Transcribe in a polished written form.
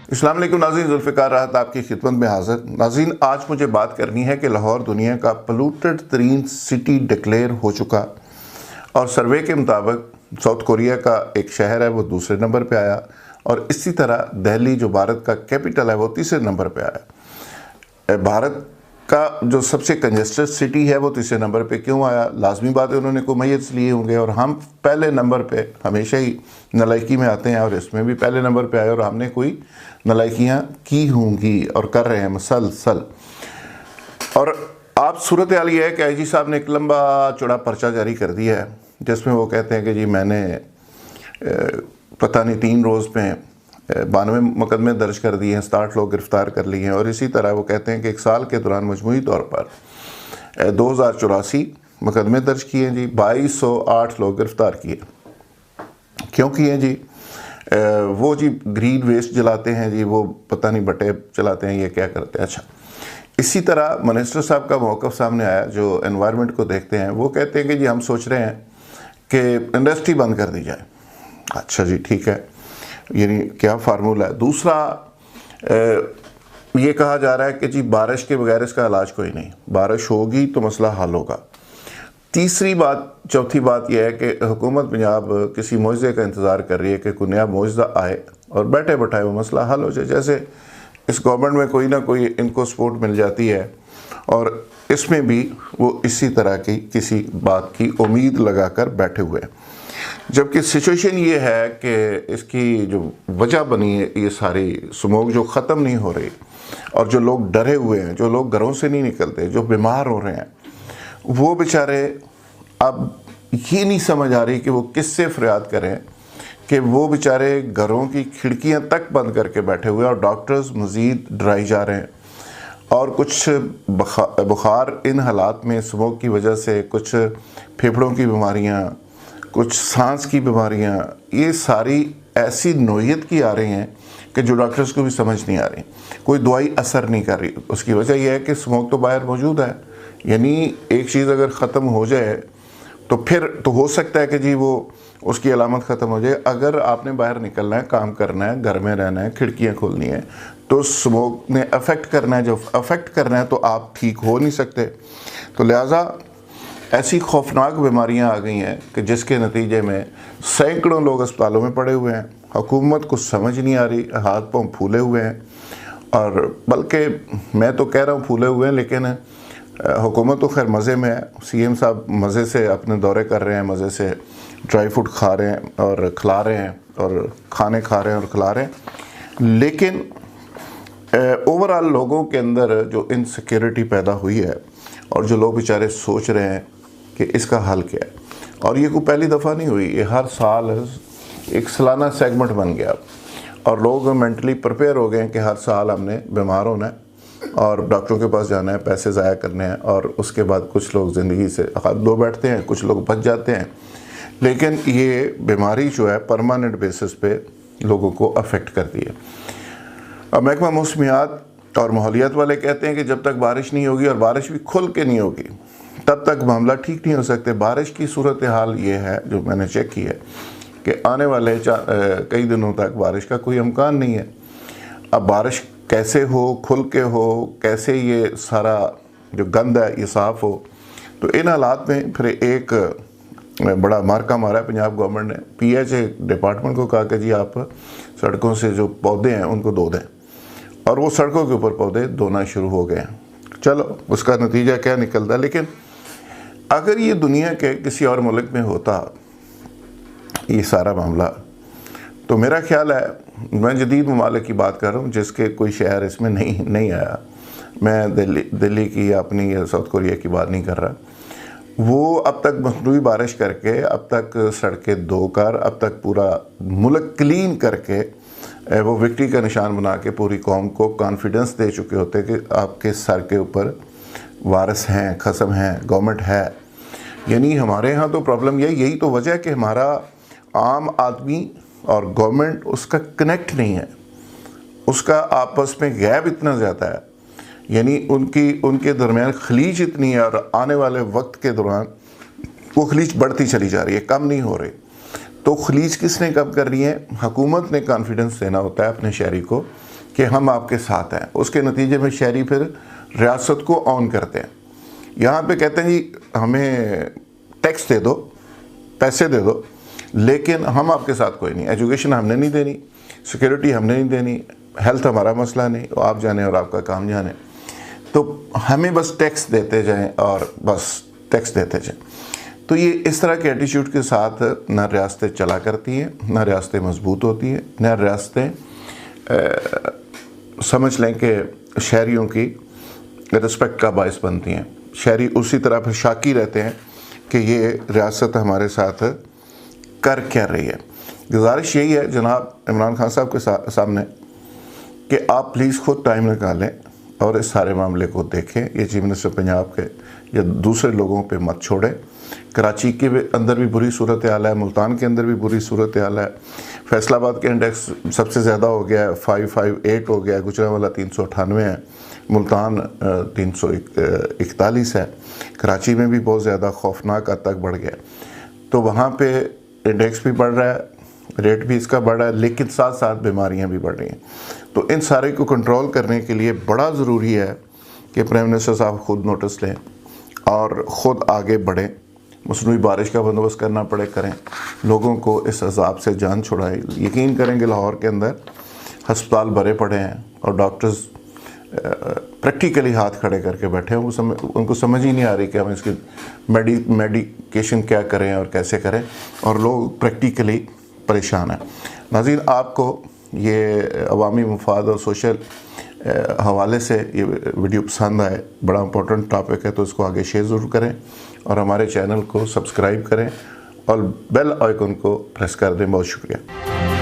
अस्सलाम वालेकुम नाज़रीन, जुल्फ़िकार राहत आपकी खिदमत में हाज़िर। नाज़रीन, आज मुझे बात करनी है कि लाहौर दुनिया का पोल्यूटेड तरीन सिटी डिक्लेयर हो चुका और सर्वे के मुताबिक साउथ कोरिया का एक शहर है वो दूसरे नंबर पे आया और इसी तरह दिल्ली जो भारत का कैपिटल है वो तीसरे नंबर पे आया। भारत का जो सबसे कंजेस्टेड सिटी है वो तीसरे नंबर पे क्यों आया? लाजमी बात है उन्होंने कोई मैयत लिए होंगे और हम पहले नंबर पे हमेशा ही नलायकी में आते हैं और इसमें भी पहले नंबर पे आए और हमने कोई नलायकियाँ की होंगी और कर रहे हैं मुसलसल। और आप सूरत हाल ये है कि IG साहब ने एक लंबा चौड़ा पर्चा जारी कर दिया है जिसमें वो कहते हैं कि जी मैंने पता नहीं 3 रोज़ में 92 मुकदमे दर्ज कर दिए हैं, 60 लोग गिरफ़्तार कर लिए हैं और इसी तरह वो कहते हैं कि 1 साल के दौरान मजमूई तौर पर 2084 मुकदमे दर्ज किए जी, 2208 लोग गिरफ़्तार किए। क्यों किए जी? वो जी ग्रीन वेस्ट जलाते हैं जी, वो पता नहीं बटे चलाते हैं, ये क्या करते हैं। अच्छा, इसी तरह मिनिस्टर साहब का मौक़िफ़ सामने आया जो एनवायरनमेंट को देखते हैं। वो कहते हैं कि जी हम सोच रहे हैं कि इंडस्ट्री बंद कर दी जाए। अच्छा जी, ठीक है, यानी क्या फार्मूला है। दूसरा ये कहा जा रहा है कि जी बारिश के बगैर इसका इलाज कोई नहीं, बारिश होगी तो मसला हल होगा। तीसरी बात, चौथी बात यह है कि हुकूमत पंजाब किसी मुआवजे का इंतज़ार कर रही है कि कोई नया मुआवजा आए और बैठे बैठाए वो मसला हल हो जाए। जैसे इस गवर्नमेंट में कोई ना कोई इनको सपोर्ट मिल जाती है और इसमें भी वो इसी तरह की किसी बात की उम्मीद लगाकर बैठे हुए हैं। जबकि सिचुएशन ये है कि इसकी जो वजह बनी है ये सारी स्मोक जो ख़त्म नहीं हो रही और जो लोग डरे हुए हैं, जो लोग घरों से नहीं निकलते, जो बीमार हो रहे हैं, वो बेचारे अब ये नहीं समझ आ रही कि वो किससे फरियाद करें कि वो बेचारे घरों की खिड़कियां तक बंद करके बैठे हुए हैं और डॉक्टर्स मज़ीद डराई जा रहे हैं। और कुछ बुखार इन हालात में स्मोक की वजह से, कुछ फेफड़ों की बीमारियां, कुछ सांस की बीमारियां, ये सारी ऐसी नोयत की आ रही हैं कि जो डॉक्टर्स को भी समझ नहीं आ रही, कोई दवाई असर नहीं कर रही। उसकी वजह यह है कि स्मोक तो बाहर मौजूद है, यानी एक चीज़ अगर ख़त्म हो जाए तो फिर तो हो सकता है कि जी वो उसकी अलामत ख़त्म हो जाए। अगर आपने बाहर निकलना है, काम करना है, घर में रहना है, खिड़कियाँ खोलनी है, तो स्मोक ने अफेक्ट करना है। जब अफेक्ट करना है तो आप ठीक हो नहीं सकते। तो लिहाजा ऐसी खौफनाक बीमारियां आ गई हैं कि जिसके नतीजे में सैकड़ों लोग अस्पतालों में पड़े हुए हैं। हुकूमत को समझ नहीं आ रही, हाथ पांव फूले हुए हैं और बल्कि मैं तो कह रहा हूँ फूले हुए हैं, लेकिन हुकूमत तो खैर मज़े में है। CM साहब मज़े से अपने दौरे कर रहे हैं, मज़े से ड्राई फ्रूट खा रहे हैं और खिला रहे हैं और खाने खा रहे हैं और खिला रहे हैं, लेकिन ओवरऑल लोगों के अंदर जो इनसिक्योरिटी पैदा हुई है और जो लोग बेचारे सोच रहे हैं कि इसका हल क्या है, और ये कोई पहली दफ़ा नहीं हुई, ये हर साल एक सालाना सेगमेंट बन गया और लोग मेंटली प्रिपेयर हो गए हैं कि हर साल हमने बीमार होना है और डॉक्टरों के पास जाना है, पैसे ज़ाया करने हैं और उसके बाद कुछ लोग ज़िंदगी से हाथ धो बैठते हैं, कुछ लोग बच जाते हैं। लेकिन ये बीमारी जो है परमानेंट बेसिस पे लोगों को अफेक्ट करती है। अब महकमा मौसमियात और माहौलियात वाले कहते हैं कि जब तक बारिश नहीं होगी और बारिश भी खुल के नहीं होगी तब तक मामला ठीक नहीं हो सकते। बारिश की सूरत हाल ये है जो मैंने चेक की है कि आने वाले कई दिनों तक बारिश का कोई इम्कान नहीं है। अब बारिश कैसे हो, खुल के हो, कैसे ये सारा जो गंद है ये साफ़ हो, तो इन हालात में फिर एक बड़ा मार्का मारा है पंजाब गवर्नमेंट ने। PHA डिपार्टमेंट को कहा कि जी आप सड़कों से जो पौधे हैं उनको धो दें, और वो सड़कों के ऊपर पौधे धोना शुरू हो गए हैं। चलो उसका नतीजा क्या निकलता है, लेकिन अगर ये दुनिया के किसी और मुल्क में होता ये सारा मामला, तो मेरा ख्याल है, मैं जदीद ममालिक की बात कर रहा हूँ जिसके कोई शहर इसमें नहीं आया, मैं दिल्ली की या अपनी या साउथ कोरिया की बात नहीं कर रहा, वो अब तक मसनूई बारिश करके, अब तक सड़कें धोकर, अब तक पूरा मुल्क क्लीन करके वो विक्ट्री का निशान बना के पूरी कौम को कॉन्फिडेंस दे चुके होते कि आपके सर के ऊपर वारिस हैं, खसम हैं, गवर्नमेंट है। यानी हमारे यहाँ तो प्रॉब्लम यही तो वजह है कि हमारा आम आदमी और गवर्नमेंट उसका कनेक्ट नहीं है, उसका आपस में गैप इतना ज़्यादा है, यानी उनके दरमियान खलीज इतनी है और आने वाले वक्त के दौरान वो खलीज बढ़ती चली जा रही है, कम नहीं हो रही। तो खलीज किसने कम कर रही है? हुकूमत ने कॉन्फिडेंस देना होता है अपने शहरी को कि हम आपके साथ हैं। उसके नतीजे में शहरी फिर रियासत को ऑन करते हैं। यहाँ पे कहते हैं जी हमें टैक्स दे दो, पैसे दे दो, लेकिन हम आपके साथ कोई नहीं, एजुकेशन हमने नहीं देनी, सिक्योरिटी हमने नहीं देनी, हेल्थ हमारा मसला नहीं, तो आप जाने और आपका काम जाने, तो हमें बस टैक्स देते जाएं और बस टैक्स देते जाएं। तो ये इस तरह के एटीट्यूड के साथ न रियासतें चला करती हैं, न रियासतें मजबूत होती हैं, न रियासतें समझ लें कि शहरियों की रिस्पेक्ट का बायस बनती हैं। शहरी उसी तरह फिर शाकी रहते हैं कि ये रियासत हमारे साथ कर क्या रही है। गुजारिश यही है जनाब इमरान खान साहब के सामने कि आप प्लीज़ खुद टाइम निकालें और इस सारे मामले को देखें। ये चीफ मिनिस्टर पंजाब के या दूसरे लोगों पे मत छोड़ें। कराची के अंदर भी बुरी सूरत हाल है, मुल्तान के अंदर भी बुरी सूरत हाल है, फैसलाबाद के इंडेक्स सबसे ज़्यादा हो गया है, 558 हो गया है, गुजरांवाला 398 है, मुल्तान 341 है, कराची में भी बहुत ज़्यादा खौफनाक हद तक बढ़ गया। तो वहाँ पे इंडेक्स भी बढ़ रहा है, रेट भी इसका बढ़ रहा है, लेकिन साथ साथ बीमारियाँ भी बढ़ रही हैं। तो इन सारे को कंट्रोल करने के लिए बड़ा ज़रूरी है कि प्राइम मिनिस्टर साहब खुद नोटिस लें और ख़ुद आगे बढ़ें। मसनूई बारिश का बंदोबस्त करना पड़े करें, लोगों को इस अजाब से जान छुड़ाएं। यकीन करेंगे लाहौर के अंदर हस्पताल भरे पड़े हैं और डॉक्टर्स प्रैक्टिकली हाथ खड़े करके बैठे हैं। उनको समझ ही नहीं आ रही कि हम इसकी मेडिकेशन क्या करें और कैसे करें, और लोग प्रैक्टिकली परेशान हैं। नाज़रीन, आपको ये अवामी मुफाद और सोशल हवाले से ये वीडियो पसंद आए, बड़ा इंपॉर्टेंट टॉपिक है, तो इसको आगे शेयर ज़रूर करें और हमारे चैनल को सब्सक्राइब करें और बेल आइकन को प्रेस कर दें। बहुत शुक्रिया।